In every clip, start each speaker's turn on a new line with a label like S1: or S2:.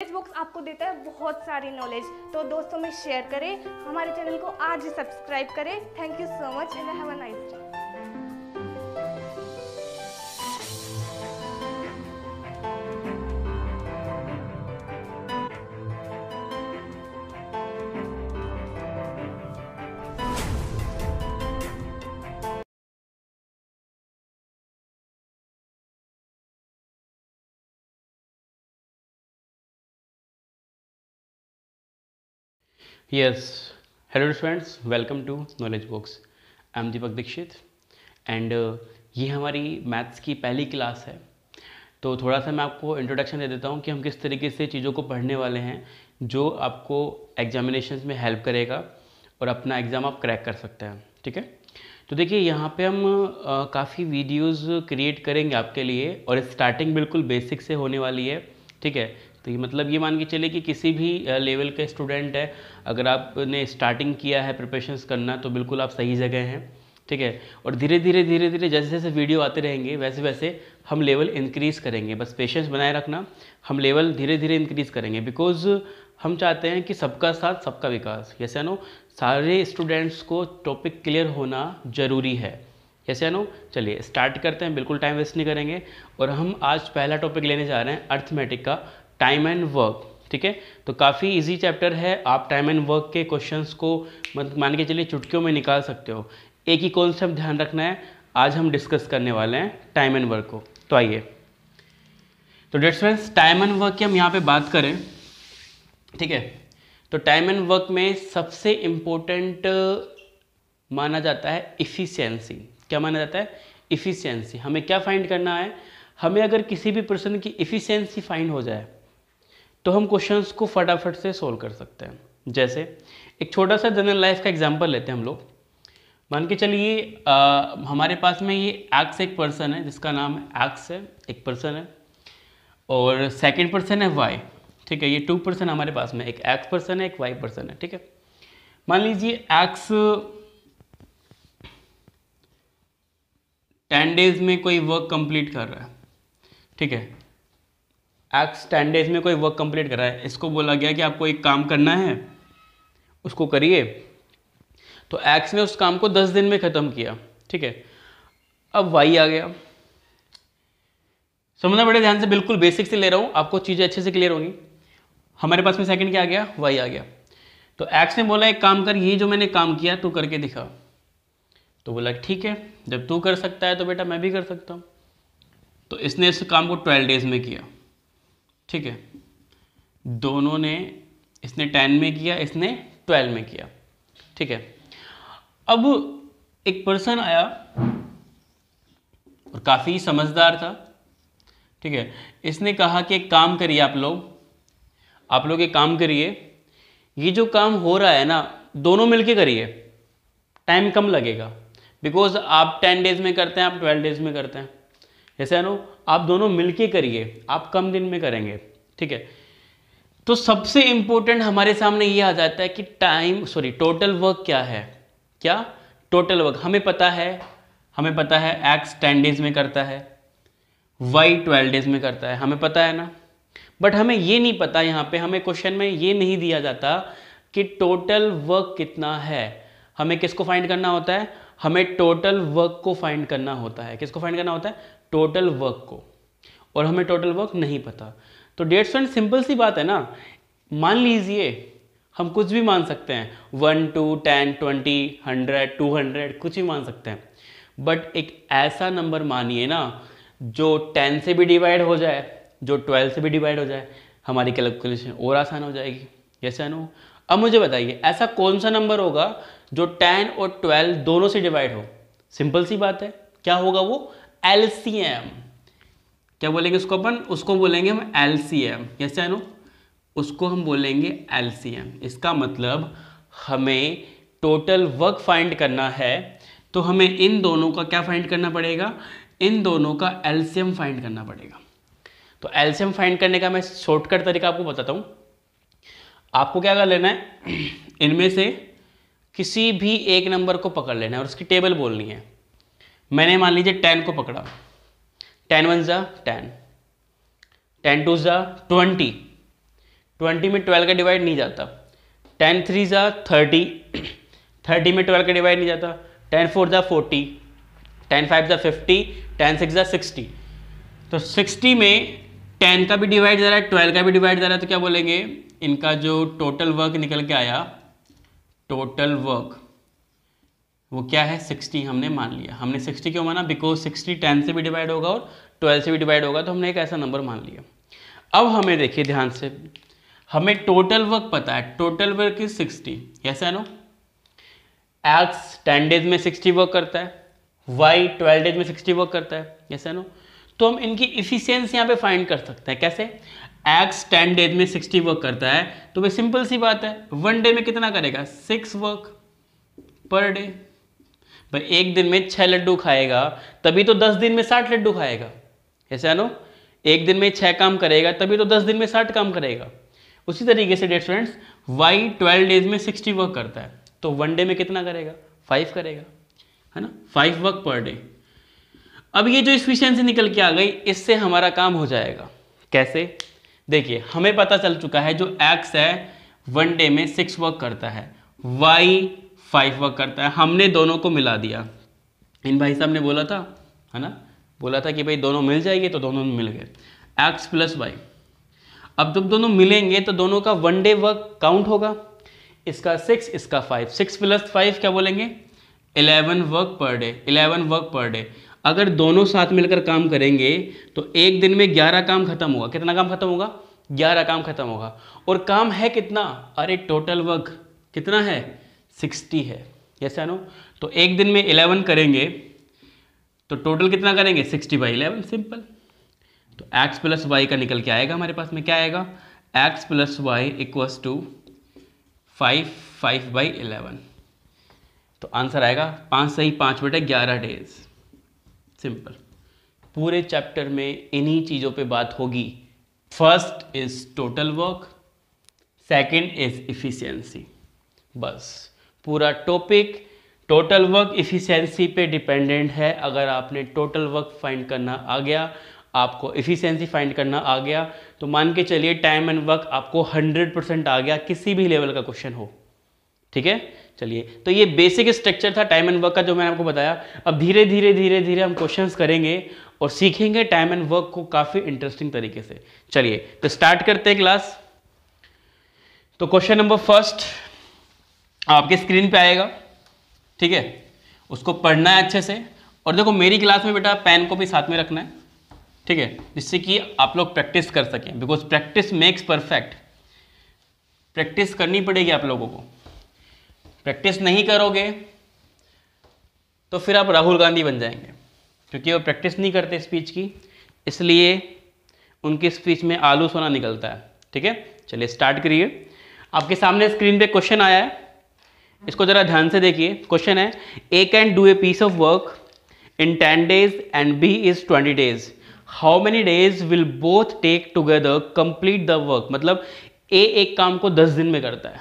S1: Knowledge box आपको देता है बहुत सारी नॉलेज, तो दोस्तों में शेयर करें, हमारे चैनल को आज ही सब्सक्राइब करें। Thank you so much and have a nice day.
S2: Yes, hello friends, welcome to Knowledge Box. I'm Deepak Dixit and ये हमारी मैथ्स की पहली क्लास है। तो थोड़ा सा मैं आपको इंट्रोडक्शन दे देता हूँ कि हम किस तरीके से चीज़ों को पढ़ने वाले हैं जो आपको एग्जामिनेशंस में हेल्प करेगा और अपना एग्ज़ाम आप क्रैक कर सकते हैं। ठीक है, तो देखिए यहाँ पे हम काफ़ी वीडियोस क्रिएट करेंगे आपके लिए और स्टार्टिंग बिल्कुल बेसिक से होने वाली है। ठीक है, तो ये मतलब ये मान के चले कि किसी भी लेवल के स्टूडेंट है, अगर आपने स्टार्टिंग किया है प्रिपरेशंस करना तो बिल्कुल आप सही जगह हैं। ठीक है, और धीरे धीरे जैसे जैसे वीडियो आते रहेंगे वैसे वैसे हम लेवल इंक्रीज़ करेंगे। बस पेशेंस बनाए रखना, हम लेवल धीरे धीरे इंक्रीज़ करेंगे बिकॉज हम चाहते हैं कि सबका साथ सबका विकास। यस या नो, सारे स्टूडेंट्स को टॉपिक क्लियर होना ज़रूरी है। यस या नो, चलिए स्टार्ट करते हैं, बिल्कुल टाइम वेस्ट नहीं करेंगे। और हम आज पहला टॉपिक लेने जा रहे हैं अर्थमेटिक का, टाइम एंड वर्क। ठीक है, तो काफ़ी इजी चैप्टर है, आप टाइम एंड वर्क के क्वेश्चंस को मान के चलिए चुटकियों में निकाल सकते हो। एक ही कॉन्सेप्ट ध्यान रखना है, आज हम डिस्कस करने वाले हैं टाइम एंड वर्क को। तो आइए, तो that's friends, time and work की हम यहाँ पे बात करें। ठीक है, तो टाइम एंड वर्क में सबसे इम्पोर्टेंट माना जाता है इफ़िशियंसी। क्या माना जाता है? इफ़िशियंसी। हमें क्या फाइंड करना है? हमें अगर किसी भी पर्सन की इफ़िशियंसी फाइंड हो जाए तो हम क्वेश्चंस को फटाफट से सोल्व कर सकते हैं। जैसे एक छोटा सा जनरल लाइफ का एग्जांपल लेते हैं हम लोग। मान के चलिए हमारे पास में ये एक्स एक पर्सन है जिसका नाम एक्स है, एक पर्सन है, और सेकंड पर्सन है वाई। ठीक है, ये टू पर्सन हमारे पास में, एक एक्स पर्सन है, एक वाई पर्सन है। ठीक है, मान लीजिए एक्स 10 डेज में कोई वर्क कंप्लीट कर रहा है। ठीक है, एक्स 10 डेज में कोई वर्क कंप्लीट कर रहा है, इसको बोला गया कि आपको एक काम करना है, उसको करिए। तो एक्स ने उस काम को 10 दिन में ख़त्म किया। ठीक है, अब वाई आ गया। समझना बड़े ध्यान से, बिल्कुल बेसिक से ले रहा हूँ, आपको चीज़ें अच्छे से क्लियर होंगी। हमारे पास में सेकंड क्या आ गया? वाई आ गया। तो एक्स ने बोला एक काम कर, ये जो मैंने काम किया तू करके दिखा। तो बोला ठीक है, जब तू कर सकता है तो बेटा मैं भी कर सकता हूँ। तो इसने इस काम को 12 डेज में किया। ठीक है, दोनों ने, इसने 10 में किया, इसने 12 में किया। ठीक है, अब एक पर्सन आया और काफ़ी समझदार था। ठीक है, इसने कहा कि एक काम करिए आप लोग एक काम करिए, ये जो काम हो रहा है ना दोनों मिलके करिए, टाइम कम लगेगा। बिकॉज आप 10 डेज में करते हैं, आप 12 डेज में करते हैं। ऐसा नो, आप दोनों मिलके करिए, आप कम दिन में करेंगे। ठीक है, तो सबसे इंपॉर्टेंट हमारे सामने ये आ जाता है कि टोटल वर्क क्या है। क्या? Total work. हमें पता है एक्स 10 डेज में करता है, वाई 12 डेज में करता है, हमें पता है ना। बट हमें ये नहीं पता, यहाँ पे हमें क्वेश्चन में ये नहीं दिया जाता कि टोटल वर्क कितना है। हमें किसको फाइंड करना होता है? हमें टोटल वर्क को फाइंड करना होता है। किसको फाइंड करना होता है? टोटल वर्क को। और हमें टोटल वर्क नहीं पता। तो डेट्स फ्रेंड, सिंपल सी बात है ना, मान लीजिए हम कुछ भी मान सकते हैं, 1 2 10 20 100 200 कुछ भी मान सकते हैं। बट एक ऐसा नंबर मानिए ना जो 10 से भी डिवाइड हो जाए, जो 12 से भी डिवाइड हो जाए, हमारी कैलकुलेशन और आसान हो जाएगी। यस या नो? अब मुझे बताइए ऐसा कौन सा नंबर होगा जो 10 और 12 दोनों से डिवाइड हो? सिंपल सी बात है, क्या होगा वो? एलसीएम। क्या बोलेंगे उसको अपन? उसको बोलेंगे हम एलसीएम। यस या नो? उसको हम बोलेंगे एलसीएम। इसका मतलब हमें टोटल वर्क फाइंड करना है, तो हमें इन दोनों का क्या फाइंड करना पड़ेगा? इन दोनों का एलसीएम फाइंड करना पड़ेगा। तो एलसीएम फाइंड करने का मैं शॉर्टकट तरीका आपको बताता हूँ। आपको क्या कर लेना है, इनमें से किसी भी एक नंबर को पकड़ लेना है और उसकी टेबल बोलनी है। मैंने मान लीजिए 10 को पकड़ा, 10 1 जा 10, 10 2 जा 20, 20 में 12 का डिवाइड नहीं जाता। 10 3 जा 30, 30 में 12 का डिवाइड नहीं जाता। 10 4 जा 40, 10 5 जा 50, 10 6 जा 60। तो 60 में 10 का भी डिवाइड जा रहा है, 12 का भी डिवाइड जा रहा है, तो क्या बोलेंगे, इनका जो टोटल वर्क निकल के आया, टोटल वर्क वो क्या है 60 हमने मान लिया। हमने 60 क्यों माना, बिकॉज 60 10 से भी डिवाइड होगा और 12 से भी डिवाइड होगा, तो हमने एक ऐसा नंबर मान लिया। अब हमें देखिए ध्यान से, हमें टोटल वर्क पता है, टोटल वर्क इज 60, ऐसा नो। एक्स 10 डेज में 60 वर्क करता है, वाई 12 डेज में 60 वर्क करता है, ऐसा नो। तो हम इनकी इफिशियंसी यहाँ पे फाइंड कर सकते हैं, कैसे, एक्स 10 डेज में 60 वर्क करता है, तो भाई सिंपल सी बात है, 1 डे में कितना करेगा, 6 वर्क पर डे। भाई एक दिन में 6 लड्डू खाएगा, तभी तो 10 दिन में 60 लड्डू खाएगा, ऐसा नो। एक दिन में 6 काम करेगा, तभी तो 10 दिन में 60 काम करेगा। उसी तरीके से डियर स्टूडेंट्स, वाई 12 डेज में 60 वर्क करता है, तो 1 डे में कितना करेगा, 5 करेगा, है ना, 5 वर्क पर डे। अब ये जो इफिशियंसी निकल के आ गई, इससे हमारा काम हो जाएगा। कैसे, देखिए हमें पता चल चुका है जो एक्स है 1 डे में 6 वर्क करता है, वाई 5 वर्क करता है, हमने दोनों को मिला दिया। इन भाई साहब ने बोला था, है ना, बोला था कि भाई दोनों मिल जाएंगे, तो दोनों मिल गए, एक्स प्लस वाई। अब जब दोनों मिलेंगे तो दोनों का 1 डे वर्क काउंट होगा, इसका 6 इसका 5, 6 + 5 क्या बोलेंगे, 11 work per day, 11 work per day. अगर दोनों साथ मिलकर काम करेंगे तो एक दिन में 11 काम खत्म होगा। कितना काम खत्म होगा, 11 काम खत्म होगा। और काम है कितना, अरे टोटल वर्क कितना है, 60 है, यस या नो। तो एक दिन में 11 करेंगे तो टोटल कितना करेंगे, 60/11, सिंपल। तो x + y का निकल के आएगा हमारे पास में, क्या आएगा, x + y = 5/11। तो आंसर आएगा 5 सही 5/11 डेज, सिंपल। पूरे चैप्टर में इन्हीं चीज़ों पे बात होगी। First is total work, second is efficiency, बस पूरा टॉपिक टोटल वर्क इफिशियंसी पे डिपेंडेंट है। अगर आपने टोटल वर्क फाइंड करना आ गया, आपको इफिशियंसी फाइंड करना आ गया, तो मान के चलिए टाइम एंड वर्क आपको 100% आ गया, किसी भी लेवल का क्वेश्चन हो, ठीक है। चलिए, तो ये बेसिक स्ट्रक्चर था टाइम एंड वर्क का जो मैंने आपको बताया। अब धीरे धीरे धीरे धीरे हम क्वेश्चंस करेंगे और सीखेंगे टाइम एंड वर्क को काफ़ी इंटरेस्टिंग तरीके से। चलिए तो स्टार्ट करते हैं क्लास। तो क्वेश्चन नंबर फर्स्ट आपके स्क्रीन पे आएगा, ठीक है, उसको पढ़ना है अच्छे से। और देखो मेरी क्लास में बेटा पेन को भी साथ में रखना है, ठीक है, जिससे कि आप लोग प्रैक्टिस कर सकें, because practice makes perfect. Practice करनी पड़ेगी आप लोगों को, प्रैक्टिस नहीं करोगे तो फिर आप राहुल गांधी बन जाएंगे, क्योंकि वो प्रैक्टिस नहीं करते स्पीच की, इसलिए उनकी स्पीच में आलू सोना निकलता है, ठीक है। चलिए स्टार्ट करिए। आपके सामने स्क्रीन पे क्वेश्चन आया है, इसको जरा ध्यान से देखिए। क्वेश्चन है, A can do a piece of work in 10 days and B is 20 days, how many days will both take together complete the work. मतलब ए एक काम को 10 दिन में करता है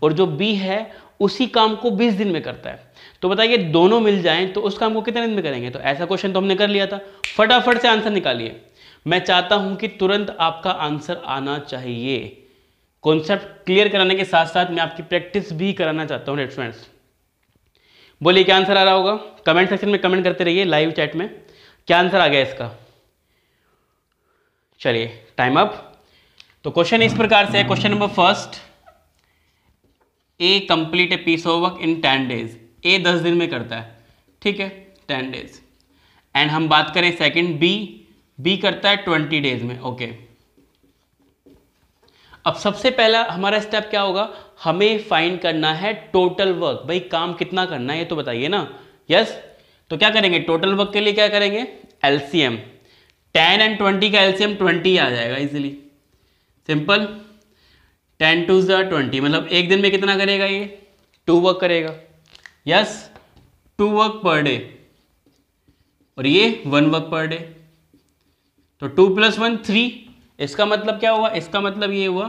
S2: और जो बी है उसी काम को 20 दिन में करता है, तो बताइए दोनों मिल जाएं तो उस काम को कितने दिन में करेंगे। तो ऐसा क्वेश्चन तो हमने कर लिया था, फटाफट से आंसर निकालिए। मैं चाहता हूं कि तुरंत आपका आंसर आना चाहिए। कॉन्सेप्ट क्लियर कराने के साथ साथ मैं आपकी प्रैक्टिस भी कराना चाहता हूं स्टूडेंट्स। बोलिए क्या आंसर आ रहा होगा, कमेंट सेक्शन में कमेंट करते रहिए, लाइव चैट में क्या आंसर आ गया इसका। चलिए टाइम अप। तो क्वेश्चन इस प्रकार से है, question number first, A complete a piece of work in 10 days। A 10 दिन में करता है, ठीक है, 10 days। एंड हम बात करें सेकंड बी करता है 20 days में, ओके। अब सबसे पहला हमारा स्टेप क्या होगा, हमें फाइंड करना है टोटल वर्क। भाई काम कितना करना है ये तो बताइए ना, यस। तो क्या करेंगे, टोटल वर्क के लिए क्या करेंगे, एलसीएम। 10 और 20 का एलसीएम 20 आ जाएगा इजीली, सिंपल। 10 2 20, मतलब एक दिन में कितना करेगा ये, 2 वर्क करेगा, यस, 2 वर्क पर डे। और ये 1 वर्क पर डे, तो 2 + 1 3। इसका मतलब क्या हुआ, इसका मतलब ये हुआ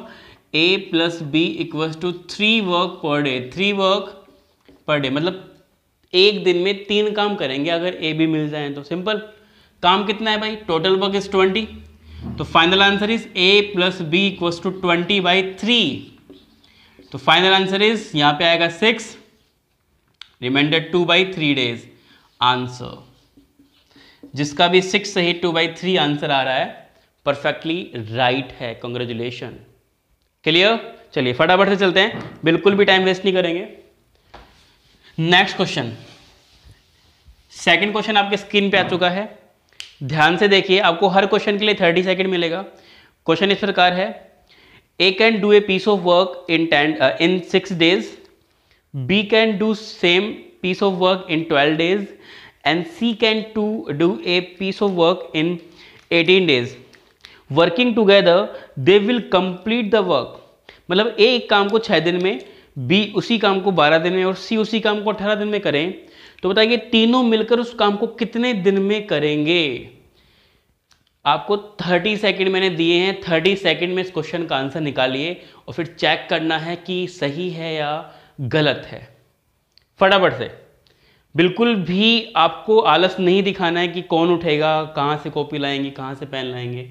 S2: a + b = 3 work per day, 3 work per day. मतलब एक दिन में 3 काम करेंगे अगर ए बी मिल जाए तो। सिंपल। काम कितना है भाई, टोटल वर्क इज 20, तो final answer is a plus B equals to 20/3। तो फाइनल आंसर इज यहां पे आएगा 6, रिमाइंडर 2/3 डेज आंसर। जिसका भी 6 सही 2/3 आंसर आ रहा है परफेक्टली राइट है। कांग्रेचुलेशन। क्लियर? चलिए फटाफट से चलते हैं, बिल्कुल भी टाइम वेस्ट नहीं करेंगे। नेक्स्ट क्वेश्चन, सेकंड क्वेश्चन आपके स्क्रीन पे आ चुका है। ध्यान से देखिए, आपको हर क्वेश्चन के लिए 30 सेकंड मिलेगा। क्वेश्चन इस प्रकार है, A can do a piece of work in 6 days, B can do same piece of work in 12 days and C can do a piece of work in 18 days. Working together they will complete the work. मतलब A एक काम को 6 दिन में, B उसी काम को 12 दिन में और C उसी काम को 18 दिन में करें, तो बताइए तीनों मिलकर उस काम को कितने दिन में करेंगे। आपको 30 सेकंड मैंने दिए हैं, 30 सेकंड में इस क्वेश्चन का आंसर निकालिए और फिर चेक करना है कि सही है या गलत है। फटाफट से, बिल्कुल भी आपको आलस नहीं दिखाना है कि कौन उठेगा, कहाँ से कॉपी लाएंगे, कहाँ से पेन लाएंगे।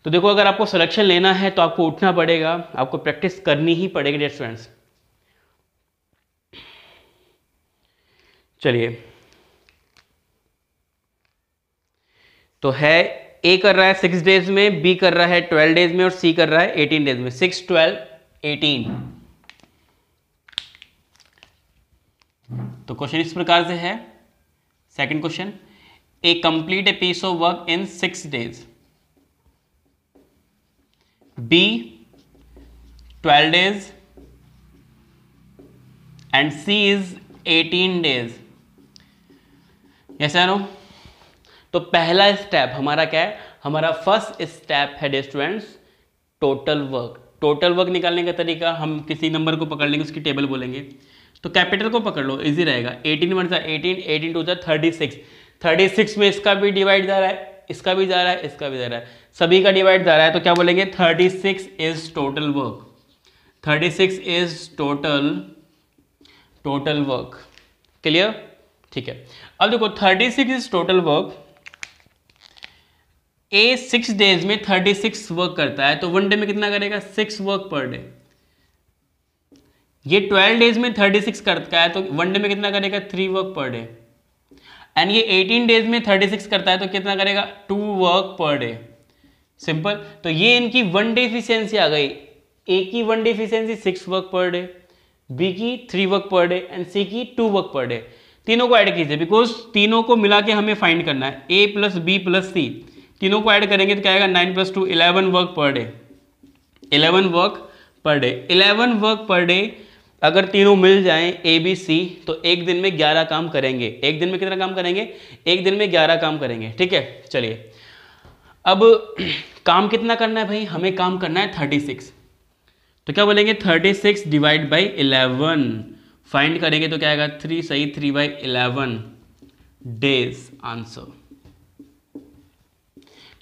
S2: तो देखो, अगर आपको सिलेक्शन लेना है तो आपको उठना पड़ेगा, आपको प्रैक्टिस करनी ही पड़ेगी डियर स्टूडेंट्स। चलिए, तो है ए कर रहा है 6 days में, बी कर रहा है 12 days में और सी कर रहा है 18 days में। 6, 12, 18। तो क्वेश्चन इस प्रकार से है, second question, A complete a piece of work in 6 days, B 12 days and C is 18 days। Yes या नो? तो पहला स्टेप हमारा क्या है? हमारा फर्स्ट स्टेप है dear students total work. Total work निकालने का तरीका, हम किसी नंबर को पकड़ लेंगे, उसकी टेबल बोलेंगे। तो कैपिटल को पकड़ लो, इजी रहेगा। 18 1 18, 18 2 36। 36 में इसका भी डिवाइड जा रहा है, इसका भी जा रहा है, इसका भी जा रहा है, सभी का डिवाइड जा रहा है, तो क्या बोलेंगे? 36 is total work. 36 is total work. Clear? ठीक है। अब देखो, 36 is total work. A 6 days में 36 वर्क करता है, तो 1 day में कितना करेगा? 6 वर्क पर डे। ये 12 days में 36 करता है, तो 1 day में कितना करेगा? 3 वर्क पर डे। एंड ये 18 days में 36 करता है, तो कितना करेगा? 2 वर्क पर डे। सिंपल। तो ये इनकी 1 day एफिशिएंसी आ गई। ए की 1 day efficiency 6 work per day, B की 3 वर्क पर डे एंड सी की 2 वर्क पर डे। तीनों को ऐड कीजिए, बिकॉज तीनों को मिला के हमें फाइंड करना है। ए प्लस बी प्लस सी, तीनों को ऐड करेंगे तो क्या आएगा? 9 + 2 11 work per day. 11 work per day. 11 work per day अगर तीनों मिल जाएं ए बी सी, तो एक दिन में 11 काम करेंगे। एक दिन में कितना काम करेंगे? एक दिन में 11 काम करेंगे। ठीक है, चलिए। अब काम कितना करना है भाई? हमें काम करना है 36। तो क्या बोलेंगे? 36 डिवाइड बाई 11 फाइंड करेंगे तो क्या आएगा? 3 सही 3/11 डेज आंसर।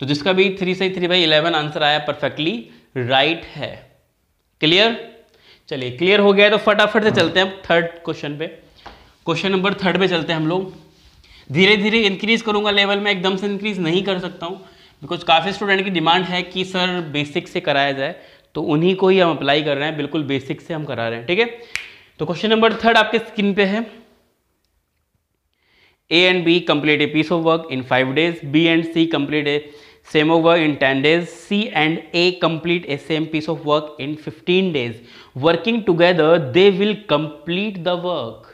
S2: तो जिसका भी 3 सही 3/11 आंसर आया परफेक्टली राइट है। क्लियर? चलिए, क्लियर हो गया है तो फटाफट से चलते हैं थर्ड क्वेश्चन पे। क्वेश्चन नंबर 3 पे चलते हैं हम लोग। धीरे धीरे इंक्रीज करूंगा लेवल में, एकदम से इंक्रीज नहीं कर सकता हूं, बिकॉज काफ़ी स्टूडेंट की डिमांड है कि सर बेसिक से कराया जाए, तो उन्हीं को ही हम अप्लाई कर रहे हैं, बिल्कुल बेसिक से हम करा रहे हैं। ठीक है, तो क्वेश्चन नंबर 3 आपके स्क्रीन पे है। A and B complete a piece of work in 5 days. B and C complete a same work in 10 days. C and A complete a same piece of work in 15 days. Working together, they will complete the work.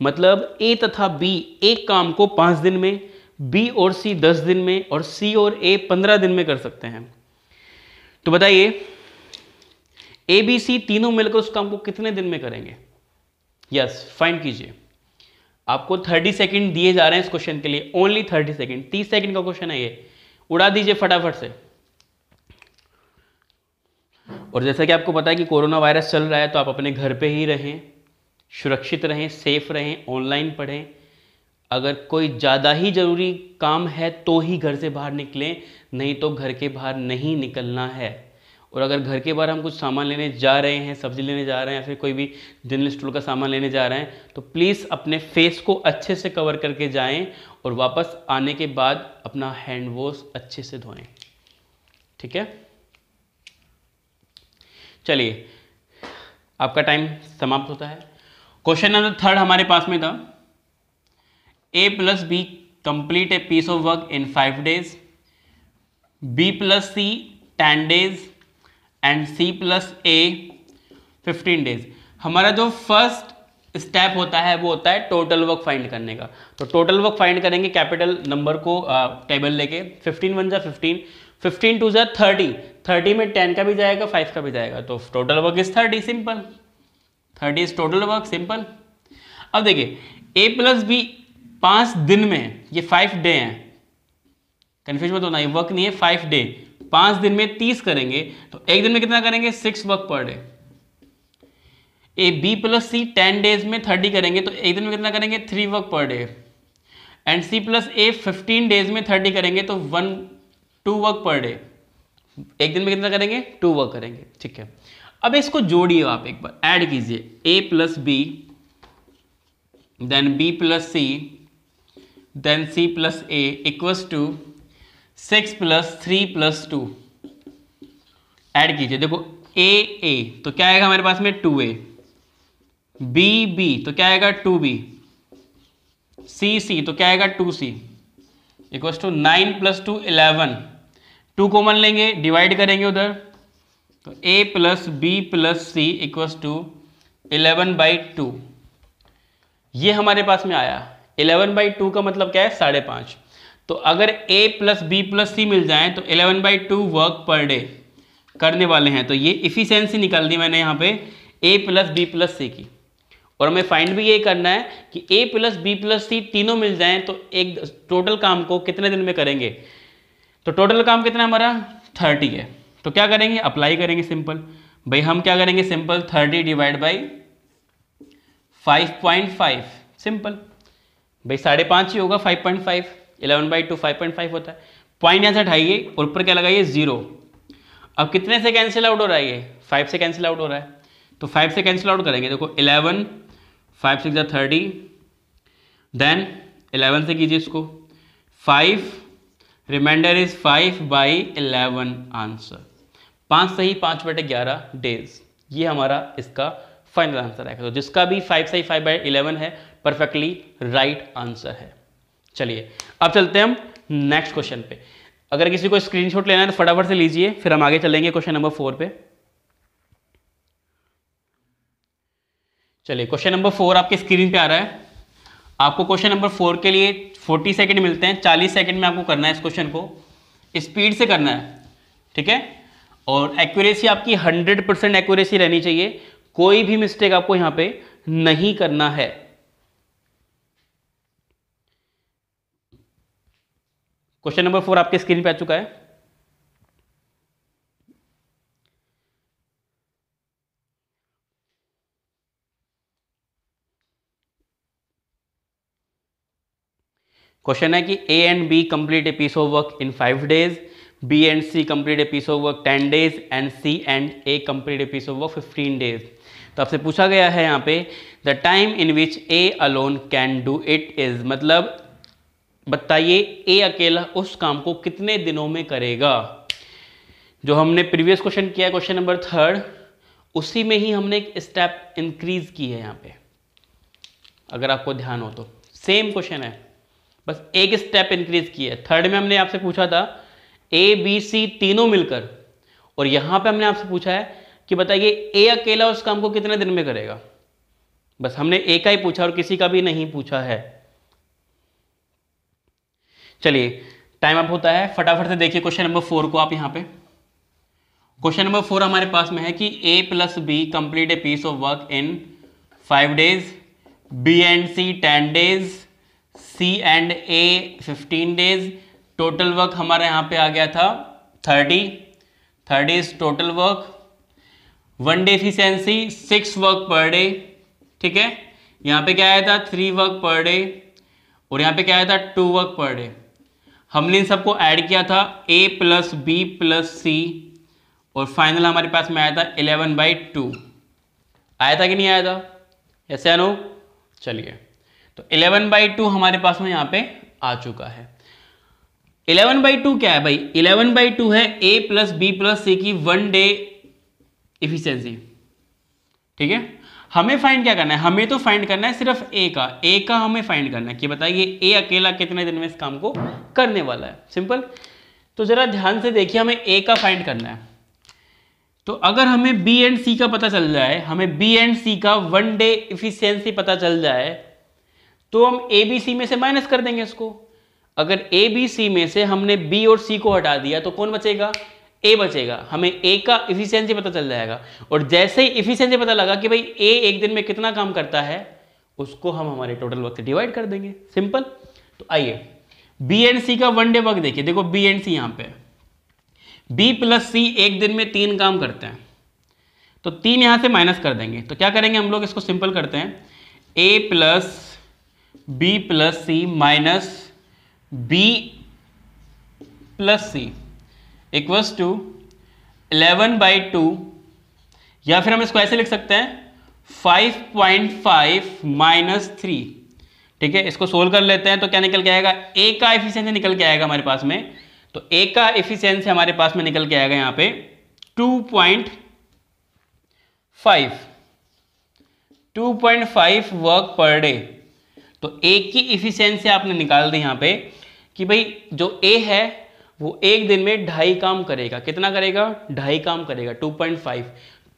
S2: मतलब A तथा B एक काम को 5 दिन में, B और C 10 दिन में और C और A 15 दिन में कर सकते हैं। तो बताइए A, B, C तीनों मिलकर उस काम को कितने दिन में करेंगे? यस, फाइंड कीजिए। आपको 30 सेकंड दिए जा रहे हैं इस क्वेश्चन के लिए, ओनली 30 सेकंड। 30 सेकंड का क्वेश्चन है ये, उड़ा दीजिए फटाफट से। और जैसा कि आपको पता है कि कोरोना वायरस चल रहा है, तो आप अपने घर पे ही रहें, सुरक्षित रहें, सेफ रहें, ऑनलाइन पढ़ें। अगर कोई ज़्यादा ही ज़रूरी काम है तो ही घर से बाहर निकलें, नहीं तो घर के बाहर नहीं निकलना है। और अगर घर के बाहर हम कुछ सामान लेने जा रहे हैं, सब्जी लेने जा रहे हैं या फिर कोई भी जनरल स्टोर का सामान लेने जा रहे हैं, तो प्लीज़ अपने फेस को अच्छे से कवर करके जाएं और वापस आने के बाद अपना हैंड वॉश अच्छे से धोएं। ठीक है, चलिए आपका टाइम समाप्त होता है। क्वेश्चन नंबर 3 हमारे पास में था, A plus B complete a piece of work in 5 days, B plus C 10 days and C plus A 15 days। हमारा जो फर्स्ट स्टेप होता है वो होता है टोटल वर्क फाइंड करने का। तो टोटल वर्क फाइंड करेंगे कैपिटल नंबर को टेबल लेके, 15 1 जा 15, 15 2 जा 30, 30 में 10 का भी जाएगा 5 का भी जाएगा, तो total work is 30, simple, 30 is total work, simple. अब देखिए A प्लस बी 5 दिन में, ये 5 डे हैं, कन्फ्यूज मत होना, ये वर्क नहीं है, 5 डे, 5 दिन में 30 करेंगे तो एक दिन में कितना करेंगे, 6 work per day. A B plus C 10 days में 30 करेंगे तो एक दिन में कितना करेंगे, 3 work per day. And C plus A 15 days में 30 करेंगे तो 2 वर्क पर डे, एक दिन में कितना करेंगे, 2 वर्क करेंगे, ठीक है। अब इसको जोड़िए, आप एक बार ऐड कीजिए, A plus B then B plus C then C plus A equals to 6 plus 3 plus 2, add कीजिए। देखो ए ए तो क्या आएगा हमारे पास में, 2a, बी बी तो क्या आएगा, 2b, सी सी तो क्या आएगा, 2c, equals to 9 plus 2 11, 2 common लेंगे, डिवाइड करेंगे उधर, तो a plus B plus C equals to 11/2। ये हमारे पास में आया, 11/2 का मतलब क्या है, 5.5। तो अगर a प्लस बी प्लस सी मिल जाए तो 11/2 वर्क पर डे करने वाले हैं। तो ये इफिशियंसी निकाल दी मैंने यहाँ पे a प्लस बी प्लस सी की, और हमें फाइंड भी ये करना है कि a प्लस बी प्लस सी तीनों मिल जाएं तो एक टोटल काम को कितने दिन में करेंगे। तो टोटल काम कितना हमारा, 30 है। तो क्या करेंगे, अप्लाई करेंगे, सिंपल भाई, हम क्या करेंगे, सिंपल 30 डिवाइड बाई 5.5, सिंपल भाई 5.5 ही होगा, 5.5, 11/2 5.5 होता है। पॉइंट यहाँ से हटाइए और ऊपर क्या लगाइए, 0। अब कितने से कैंसिल आउट हो रहा है, ये 5 से कैंसिल आउट हो रहा है, तो 5 से कैंसिल आउट करेंगे। देखो 11, 5 6 30, देन 11 से कीजिए इसको, 5, रिमाइंडर इज 5/11 आंसर, 5 सही 5/11 डेज, ये हमारा इसका फाइनल आंसर आएगा। तो जिसका भी 5 सही 5/11 है, परफेक्टली राइट आंसर है। चलिए अब चलते हैं हम नेक्स्ट क्वेश्चन पे। अगर किसी को स्क्रीनशॉट लेना है तो फटाफट से लीजिए, फिर हम आगे चलेंगे क्वेश्चन नंबर 4 पे। चलिए क्वेश्चन नंबर 4 आपके स्क्रीन पे आ रहा है। आपको क्वेश्चन नंबर 4 के लिए 40 सेकंड मिलते हैं, 40 सेकंड में आपको करना है इस क्वेश्चन को, स्पीड से करना है, ठीक है। और एक्यूरेसी आपकी 100% एक्यूरेसी रहनी चाहिए, कोई भी मिस्टेक आपको यहां पे नहीं करना है। क्वेश्चन नंबर 4 आपके स्क्रीन पे आ चुका है। क्वेश्चन है कि A and B complete a piece of work in 5 days, B and C complete a piece of work 10 days and C and A complete a piece of work 15 days। तो आपसे पूछा गया है यहाँ पे the time in which A alone can do it is, मतलब बताइए A अकेला उस काम को कितने दिनों में करेगा। जो हमने प्रीवियस क्वेश्चन किया है क्वेश्चन नंबर 3, उसी में ही हमने एक स्टेप इंक्रीज की है यहाँ पे, अगर आपको ध्यान हो तो सेम क्वेश्चन है, बस एक स्टेप इंक्रीज की है। 3rd में हमने आपसे पूछा था A B C तीनों मिलकर, और यहां पे हमने आपसे पूछा है कि बताइए A अकेला उस काम को कितने दिन में करेगा। बस हमने A का ही पूछा और किसी का भी नहीं पूछा है। चलिए टाइम अप होता है, फटाफट से देखिए क्वेश्चन नंबर 4 को आप यहां पे। क्वेश्चन नंबर 4 हमारे पास में है कि A plus B complete a piece of work in 5 days, B and C 10 days, C and A 15 days। Total work हमारा यहाँ पे आ गया था 30 is total work. 1 day efficiency 6 work per day, ठीक है। यहाँ पे क्या आया था 3 वर्क पर डे, और यहाँ पे क्या आया था 2 वर्क पर डे। हमने इन सबको ऐड किया था A प्लस बी प्लस सी, और फाइनल हमारे पास में आया था 11/2। आया था कि नहीं आया था, यस या नो। चलिए तो 11/2 हमारे पास में यहाँ पे आ चुका है। 11/2 क्या है भाई? 11/2 है ए प्लस बी प्लस सी की 1 डे इफिशियंसी। ठीक है, हमें फाइंड क्या करना है? हमें तो फाइंड करना है सिर्फ ए का हमें फाइंड करना है कि बताइए ए अकेला कितने दिन में इस काम को करने वाला है। सिंपल। तो जरा ध्यान से देखिए, हमें ए का फाइंड करना है। तो अगर हमें बी एंड सी का पता चल जाए, हमें बी एंड सी का 1 डे इफिशियंसी पता चल जाए, तो हम ए बी सी में से माइनस कर देंगे इसको। अगर ए बी सी में से हमने बी और सी को हटा दिया तो कौन बचेगा? ए बचेगा। हमें ए का इफिशियंसी पता चल जाएगा, और जैसे ही इफिशियंसी पता लगा कि भाई ए एक दिन में कितना काम करता है, उसको हम हमारे टोटल वर्क से डिवाइड कर देंगे। सिंपल। तो आइए बी एंड सी का 1 डे वर्क देखिए। देखो बी एंड सी यहाँ पे, बी प्लस सी एक दिन में 3 काम करते हैं, तो 3 यहां से माइनस कर देंगे। तो क्या करेंगे हम लोग? इसको सिंपल करते हैं, A plus B plus C minus B plus C equals to 11/2, या फिर हम इसको ऐसे लिख सकते हैं 5.5 माइनस 3। ठीक है, इसको सोल्व कर लेते हैं तो क्या निकल के आएगा? ए का एफिशिएंसी निकल के आएगा हमारे पास में। तो ए का एफिशिएंसी हमारे पास में निकल के आएगा यहां पे 2.5 वर्क पर डे। तो ए की इफिशिएंसी आपने निकाल दी यहां पे कि भाई जो ए है वो एक दिन में 2.5 काम करेगा। कितना करेगा? 2.5 काम करेगा। 2.5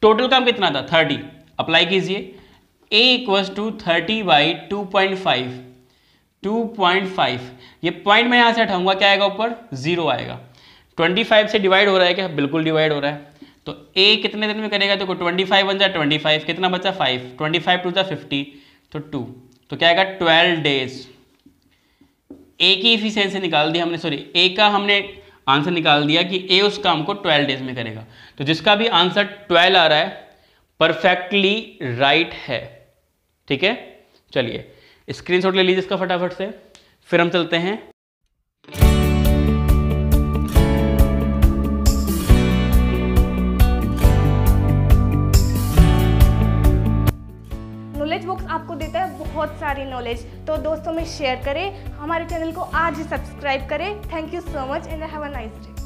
S2: टोटल काम कितना था? 30। अप्लाई कीजिए, a इक्वल्स टू 30/2.5। 2.5 ये पॉइंट मैं यहां से हटाऊंगा, क्या आएगा ऊपर? 0 आएगा। 25 से डिवाइड हो रहा है क्या? बिल्कुल डिवाइड हो रहा है। तो a कितने दिन में करेगा? देखो 25 बन जाए 25, कितना बचा? 5। 25 टू 50, तो 2। तो क्या आएगा? 12 डेज। ए की इफिशियंसी निकाल दी हमने, सॉरी ए का हमने आंसर निकाल दिया कि ए उस काम को 12 डेज में करेगा। तो जिसका भी आंसर 12 आ रहा है परफेक्टली राइट है। ठीक है, चलिए स्क्रीनशॉट ले लीजिए इसका फटाफट से, फिर हम चलते हैं।
S1: नॉलेज बॉक्स आपको देता है बहुत सारी नॉलेज, तो दोस्तों में शेयर करें। हमारे चैनल को आज ही सब्सक्राइब करें। Thank you so much and have a nice day.